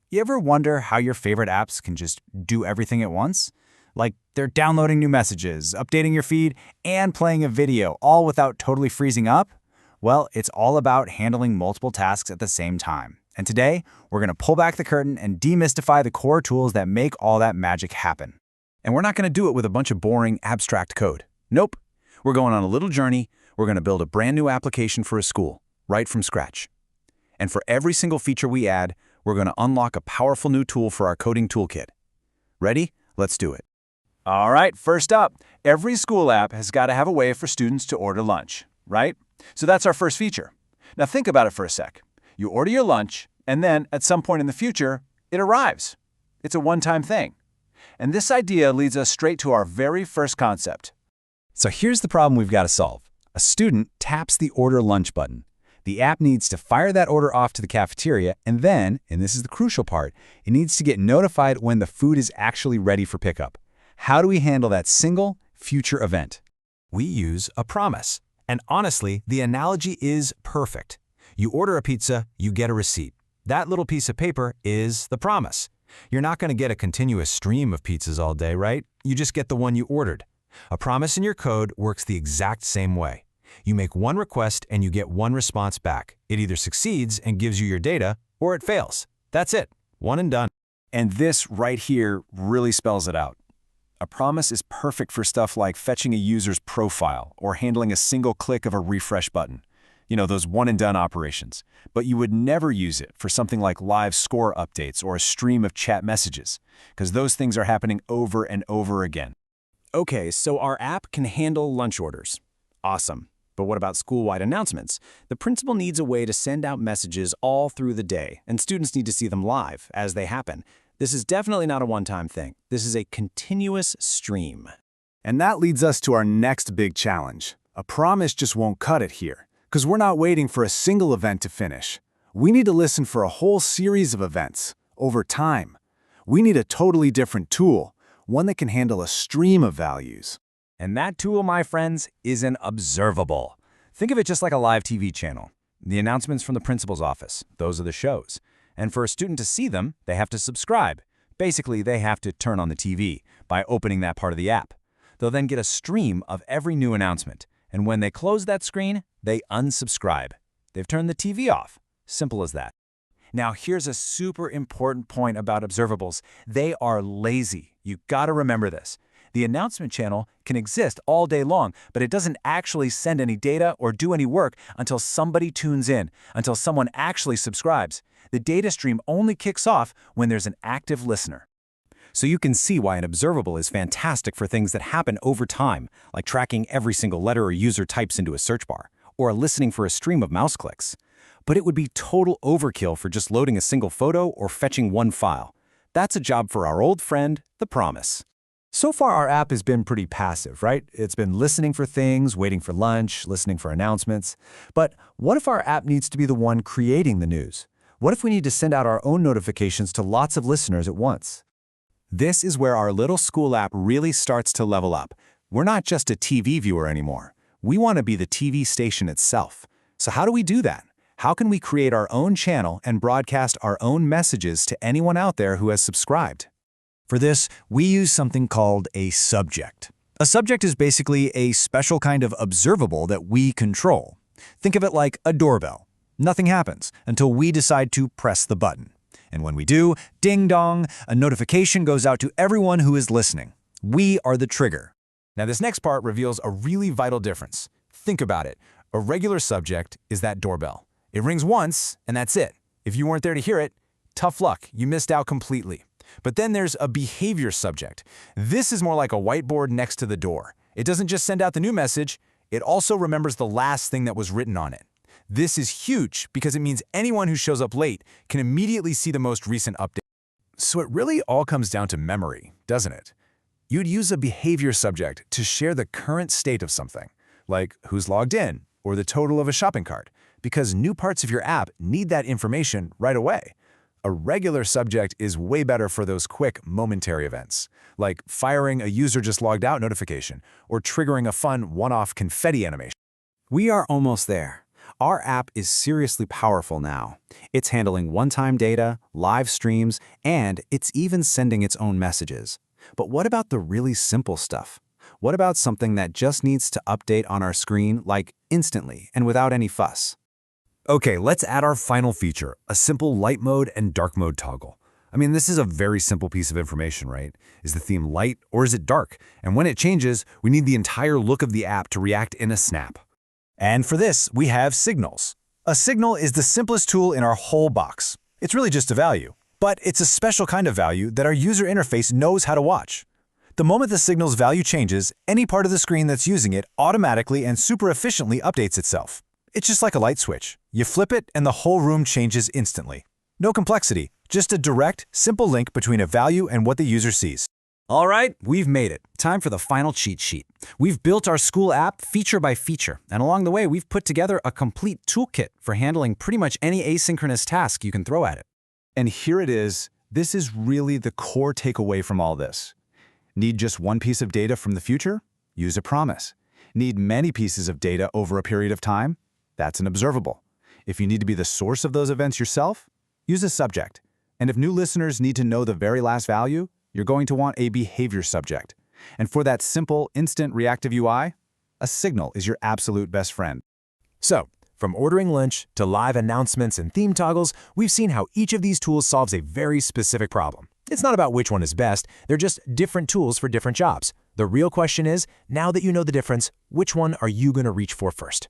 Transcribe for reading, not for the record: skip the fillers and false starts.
You ever wonder how your favorite apps can just do everything at once? Like they're downloading new messages, updating your feed, and playing a video, all without totally freezing up? Well, it's all about handling multiple tasks at the same time. And today, we're going to pull back the curtain and demystify the core tools that make all that magic happen. And we're not going to do it with a bunch of boring, abstract code. Nope. We're going on a little journey. We're going to build a brand new application for a school, right from scratch. And for every single feature we add, we're going to unlock a powerful new tool for our coding toolkit. Ready? Let's do it. All right, first up, every school app has got to have a way for students to order lunch, right? So that's our first feature. Now think about it for a sec. You order your lunch, and then at some point in the future, it arrives. It's a one-time thing. And this idea leads us straight to our very first concept. So here's the problem we've got to solve. A student taps the Order Lunch button. The app needs to fire that order off to the cafeteria, and then, and this is the crucial part, it needs to get notified when the food is actually ready for pickup. How do we handle that single future event? We use a promise. And honestly, the analogy is perfect. You order a pizza, you get a receipt. That little piece of paper is the promise. You're not going to get a continuous stream of pizzas all day, right? You just get the one you ordered. A promise in your code works the exact same way. You make one request and you get one response back. It either succeeds and gives you your data, or it fails. That's it. One and done. And this right here really spells it out. A promise is perfect for stuff like fetching a user's profile or handling a single click of a refresh button. You know, those one-and-done operations. But you would never use it for something like live score updates or a stream of chat messages, because those things are happening over and over again. Okay, so our app can handle lunch orders. Awesome. But what about school-wide announcements? The principal needs a way to send out messages all through the day, and students need to see them live as they happen. This is definitely not a one-time thing. This is a continuous stream. And that leads us to our next big challenge. A promise just won't cut it here, because we're not waiting for a single event to finish. We need to listen for a whole series of events, over time. We need a totally different tool, one that can handle a stream of values. And that tool, my friends, is an observable. Think of it just like a live TV channel. The announcements from the principal's office, those are the shows. And for a student to see them, they have to subscribe. Basically, they have to turn on the TV by opening that part of the app. They'll then get a stream of every new announcement. And when they close that screen, they unsubscribe. They've turned the TV off. Simple as that. Now, here's a super important point about observables. They are lazy. You gotta remember this. The announcement channel can exist all day long, but it doesn't actually send any data or do any work until somebody tunes in, until someone actually subscribes. The data stream only kicks off when there's an active listener. So you can see why an observable is fantastic for things that happen over time, like tracking every single letter a user types into a search bar, or listening for a stream of mouse clicks. But it would be total overkill for just loading a single photo or fetching one file. That's a job for our old friend, the promise. So far, our app has been pretty passive, right? It's been listening for things, waiting for lunch, listening for announcements. But what if our app needs to be the one creating the news? What if we need to send out our own notifications to lots of listeners at once? This is where our little school app really starts to level up. We're not just a TV viewer anymore. We want to be the TV station itself. So how do we do that? How can we create our own channel and broadcast our own messages to anyone out there who has subscribed? For this, we use something called a subject. A subject is basically a special kind of observable that we control. Think of it like a doorbell. Nothing happens until we decide to press the button. And when we do, ding dong, a notification goes out to everyone who is listening. We are the trigger. Now this next part reveals a really vital difference. Think about it. A regular subject is that doorbell. It rings once, and that's it. If you weren't there to hear it, tough luck, you missed out completely. But then there's a behavior subject. This is more like a whiteboard next to the door. It doesn't just send out the new message, it also remembers the last thing that was written on it. This is huge because it means anyone who shows up late can immediately see the most recent update. So it really all comes down to memory, doesn't it? You'd use a behavior subject to share the current state of something, like who's logged in or the total of a shopping cart, because new parts of your app need that information right away. A regular subject is way better for those quick, momentary events, like firing a user just logged out notification or triggering a fun one-off confetti animation. We are almost there. Our app is seriously powerful now. It's handling one-time data, live streams, and it's even sending its own messages. But what about the really simple stuff? What about something that just needs to update on our screen, like instantly and without any fuss? Okay, let's add our final feature, a simple light mode and dark mode toggle. I mean, this is a very simple piece of information, right? Is the theme light or is it dark? And when it changes, we need the entire look of the app to react in a snap. And for this, we have signals. A signal is the simplest tool in our whole box. It's really just a value, but it's a special kind of value that our user interface knows how to watch. The moment the signal's value changes, any part of the screen that's using it automatically and super efficiently updates itself. It's just like a light switch. You flip it and the whole room changes instantly. No complexity, just a direct, simple link between a value and what the user sees. All right, we've made it. Time for the final cheat sheet. We've built our school app feature by feature, and along the way, we've put together a complete toolkit for handling pretty much any asynchronous task you can throw at it. And here it is. This is really the core takeaway from all this. Need just one piece of data from the future? Use a promise. Need many pieces of data over a period of time? That's an observable. If you need to be the source of those events yourself, use a subject. And if new listeners need to know the very last value, you're going to want a BehaviorSubject. And for that simple, instant reactive UI, a signal is your absolute best friend. So, from ordering lunch to live announcements and theme toggles, we've seen how each of these tools solves a very specific problem. It's not about which one is best, they're just different tools for different jobs. The real question is, now that you know the difference, which one are you going to reach for first?